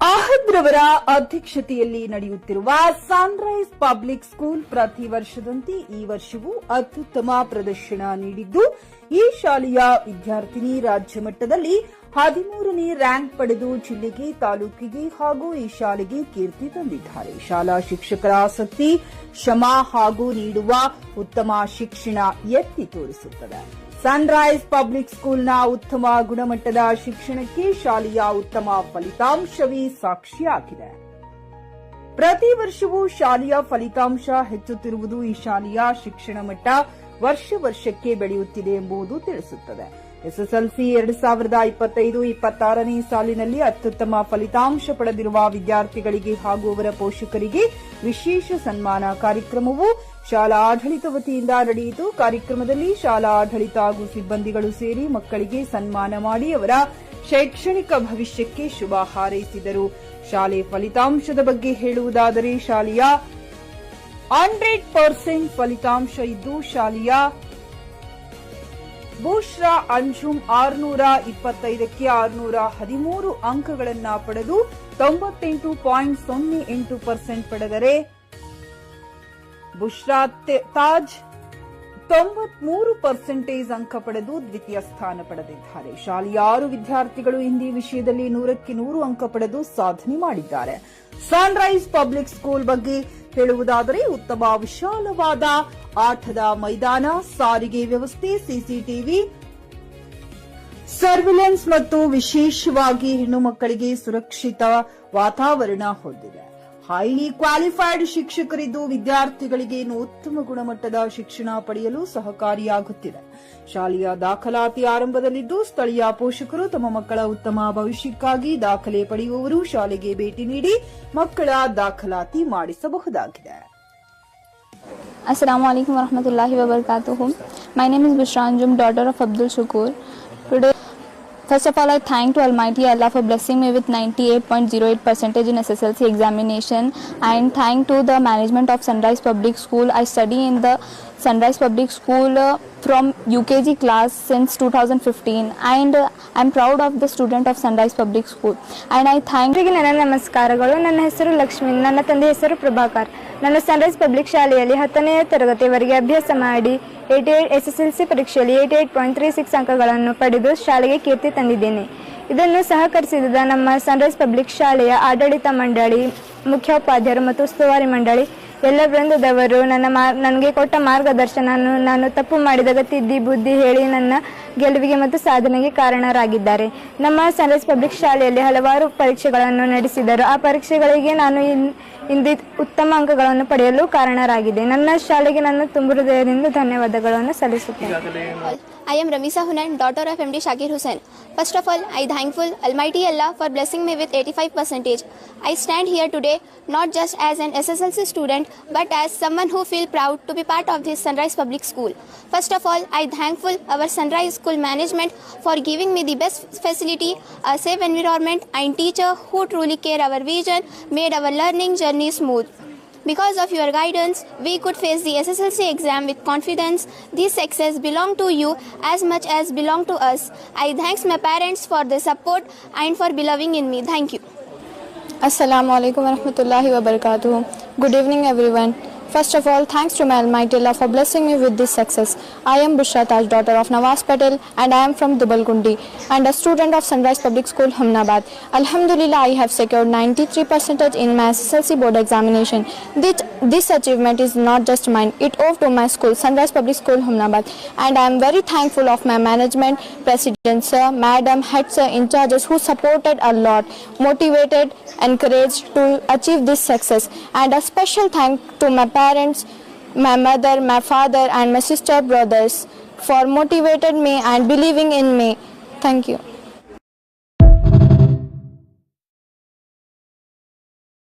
ಅಹದ್ ರವರ ಅಧ್ಯಕ್ಷತೆಯಲ್ಲಿ ನಡೆಯುತ್ತಿರುವ ಸನ್ರೈಸ್ ಪಬ್ಲಿಕ್ ಸ್ಕೂಲ್ ಪ್ರತಿ ವರ್ಷದಂತೆ ಈ ವರ್ಷವೂ ಅತ್ಯುತ್ತಮ ಪ್ರದರ್ಶನ ನೀಡಿದ್ದು, ಈ ಶಾಲೆಯ ವಿದ್ಯಾರ್ಥಿನಿ ರಾಜ್ಯ ಮಟ್ಟದಲ್ಲಿ 13ನೇ ರ್ಯಾಂಕ್ ಪಡೆದು ಜಿಲ್ಲೆಗೆ, ತಾಲೂಕಿಗೆ ಹಾಗೂ ಈ ಶಾಲೆಗೆ ಕೀರ್ತಿ ತಂದಿದ್ದಾರೆ. ಶಾಲಾ ಶಿಕ್ಷಕರ ಆಸಕ್ತಿ, ಶ್ರಮ ಹಾಗೂ ನೀಡುವ ಉತ್ತಮ ಶಿಕ್ಷಣ ಎತ್ತಿ ತೋರಿಸುತ್ತದೆ. ಸನ್ರೈಸ್ ಪಬ್ಲಿಕ್ ಸ್ಕೂಲ್ನ ಉತ್ತಮ ಗುಣಮಟ್ಟದ ಶಿಕ್ಷಣಕ್ಕೆ ಶಾಲೆಯ ಉತ್ತಮ ಫಲಿತಾಂಶವೇ ಸಾಕ್ಷಿಯಾಗಿದೆ. ಪ್ರತಿ ವರ್ಷವೂ ಶಾಲೆಯ ಫಲಿತಾಂಶ ಹೆಚ್ಚುತ್ತಿರುವುದು ಈ ಶಾಲೆಯ ಶಿಕ್ಷಣ ಮಟ್ಟ ವರ್ಷಕ್ಕೆ ಬೆಳೆಯುತ್ತಿದೆ ಎಂಬುದು ತಿಳಿಸುತ್ತದೆ. ಎಸ್ಎಸ್ಎಲ್ಸಿ 2025-26ನೇ ಸಾಲಿನಲ್ಲಿ ಅತ್ಯುತ್ತಮ ಫಲಿತಾಂಶ ಪಡೆದಿರುವ ವಿದ್ಯಾರ್ಥಿಗಳಿಗೆ ಹಾಗೂ ಅವರ ಪೋಷಕರಿಗೆ ವಿಶೇಷ ಸನ್ಮಾನ ಕಾರ್ಯಕ್ರಮವು ಶಾಲಾ ಆಡಳಿತ ವತಿಯಿಂದ ನಡೆಯಿತು. ಕಾರ್ಯಕ್ರಮದಲ್ಲಿ ಶಾಲಾ ಆಡಳಿತ ಹಾಗೂ ಸಿಬ್ಬಂದಿಗಳು ಸೇರಿ ಮಕ್ಕಳಿಗೆ ಸನ್ಮಾನ ಮಾಡಿ ಅವರ ಶೈಕ್ಷಣಿಕ ಭವಿಷ್ಯಕ್ಕೆ ಶುಭ ಹಾರೈಸಿದರು. ಶಾಲೆ ಫಲಿತಾಂಶದ ಬಗ್ಗೆ ಹೇಳುವುದಾದರೆ, ಶಾಲೆಯ 100% ಫಲಿತಾಂಶ ಇದ್ದು, ಶಾಲೆಯ ಬುಶ್ರಾ ಅಂಜುಮ್ 625ಕ್ಕೆ 613 ಅಂಕಗಳನ್ನು ಪಡೆದು 98.08% ಪಡೆದರೆ, ಬುಶ್ರಾ ತಾಜ್ 93% ಅಂಕ ಪಡೆದು ದ್ವಿತೀಯ ಸ್ಥಾನ ಪಡೆದಿದ್ದಾರೆ. ಶಾಲೆಯ 6 ವಿದ್ಯಾರ್ಥಿಗಳು ಹಿಂದಿ ವಿಷಯದಲ್ಲಿ 100ಕ್ಕೆ 100 ಅಂಕ ಪಡೆದು ಸಾಧನೆ ಮಾಡಿದ್ದಾರೆ. ಸನ್ರೈಸ್ ಪಬ್ಲಿಕ್ ಸ್ಕೂಲ್ ಬಗ್ಗೆ ಹೇಳುವುದಾದರೆ, ಉತ್ತಮ ವಿಶಾಲವಾದ ಆಟದ ಮೈದಾನ, ಸಾರಿಗೆ ವ್ಯವಸ್ಥೆ, ಸಿಸಿಟಿವಿ ಸರ್ವಿಲೆನ್ಸ್ ಮತ್ತು ವಿಶೇಷವಾಗಿ ಹೆಣ್ಣು ಮಕ್ಕಳಿಗೆ ಸುರಕ್ಷಿತ ವಾತಾವರಣ ಹೊಂದಿದೆ. ಹೈಲಿ ಕ್ವಾಲಿಫೈಡ್ ಶಿಕ್ಷಕರಿದ್ದು ವಿದ್ಯಾರ್ಥಿಗಳಿಗೆ ಉತ್ತಮ ಗುಣಮಟ್ಟದ ಶಿಕ್ಷಣ ಪಡೆಯಲು ಸಹಕಾರಿಯಾಗುತ್ತಿದೆ. ಶಾಲೆಯ ದಾಖಲಾತಿ ಆರಂಭದಲ್ಲಿದ್ದು, ಸ್ಥಳೀಯ ಪೋಷಕರು ತಮ್ಮ ಮಕ್ಕಳ ಉತ್ತಮ ಭವಿಷ್ಯಕ್ಕಾಗಿ ದಾಖಲೆ ಪಡೆಯುವವರು ಶಾಲೆಗೆ ಭೇಟಿ ನೀಡಿ ಮಕ್ಕಳ ದಾಖಲಾತಿ ಮಾಡಿಸಬಹುದಾಗಿದೆ. Assalamu alaikum warahmatullahi wabarakatuh. My name is Bushra Anjum, daughter of Abdul Shakur. Today, first of all, I thank to Almighty Allah for blessing me with 98.08% in SSLC examination, and thank to the management of Sunrise Public School. I study in the Sunrise Public School from UKG class since 2015, and I'm proud of the student of Sunrise Public School. And I thank ನನ್ನ ನಮಸ್ಕಾರಗಳು. ನನ್ನ ಹೆಸರು ಲಕ್ಷ್ಮಿ, ನನ್ನ ತಂದೆ ಹೆಸರು ಪ್ರಭಾಕರ್. ನಾನು Sunrise public ಶಾಲೆಯಲ್ಲಿ 10ನೇ ತರಗತಿವರೆಗೆ ಅಭ್ಯಾಸ ಮಾಡಿ SSLC ಪರೀಕ್ಷೆಯಲ್ಲಿ 88.36 ಅಂಕಗಳನ್ನು ಪಡೆದು ಶಾಲೆಗೆ ಕೀರ್ತಿ ತಂದಿದ್ದೇನೆ. ಇದನ್ನು ಸಹಕರಿಸಿದ ನಮ್ಮ ಸನ್ರೈಸ್ ಪಬ್ಲಿಕ್ ಶಾಲೆಯ ಆಡಳಿತ ಮಂಡಳಿ, ಮುಖ್ಯೋಪಾಧ್ಯಾಯರು ಮತ್ತು ಉಸ್ತುವಾರಿ ಮಂಡಳಿ ಎಲ್ಲ ವೃಂದದವರು ನನಗೆ ಕೊಟ್ಟ ಮಾರ್ಗದರ್ಶನ, ನಾನು ತಪ್ಪು ಮಾಡಿದಾಗ ತಿದ್ದಿ ಬುದ್ಧಿ ಹೇಳಿ ನನ್ನ ಗೆಲುವಿಗೆ ಮತ್ತು ಸಾಧನೆಗೆ ಕಾರಣರಾಗಿದ್ದಾರೆ. ನಮ್ಮ ಸನ್ರೈಸ್ ಪಬ್ಲಿಕ್ ಶಾಲೆಯಲ್ಲಿ ಹಲವಾರು ಪರೀಕ್ಷೆಗಳನ್ನು ನಡೆಸಿದರು. ಆ ಪರೀಕ್ಷೆಗಳಿಗೆ ನಾನು ಇಂದು ಉತ್ತಮ ಅಂಕಗಳನ್ನು ಪಡೆಯಲು ಕಾರಣರಾಗಿದೆ. ನನ್ನ ಶಾಲೆಗೆ ನಾನು ತುಂಬ ಹೃದಯದಿಂದ ಧನ್ಯವಾದಗಳನ್ನು ಸಲ್ಲಿಸುತ್ತೇನೆ. I am Ramisa Hunan, daughter of MD Shakir Hussain. First of all, I thankful Almighty Allah for blessing me with 85%. I stand here today not just as an SSLC student, but as someone who feel proud to be part of this Sunrise Public School. First of all, I thankful our Sunrise School management for giving me the best facility, a safe environment, and teacher who truly care our vision, made our learning journey smooth. Because of your guidance, we could face the SSLC exam with confidence. This success belong to you as much as belong to us. I thanks my parents for the support and for believing in me. Thank you. Assalamu alaikum warahmatullahi wabarakatuh. Good evening everyone. First of all, thanks to my Almighty Allah for blessing me with this success. I am Bushra Taj, daughter of Nawaz Patel, and I am from Dubalgundi and a student of Sunrise Public School, Humnabad. Alhamdulillah, I have secured 93% in my SSLC board examination. This achievement is not just mine. It owed to my school, Sunrise Public School, Humnabad, and I am very thankful of my management, president sir, madam, head sir, in charges who supported a lot, motivated, encouraged to achieve this success. And a special thank to my parents, my mother, my father, and my sister brothers for motivated me and believing in me. Thank you.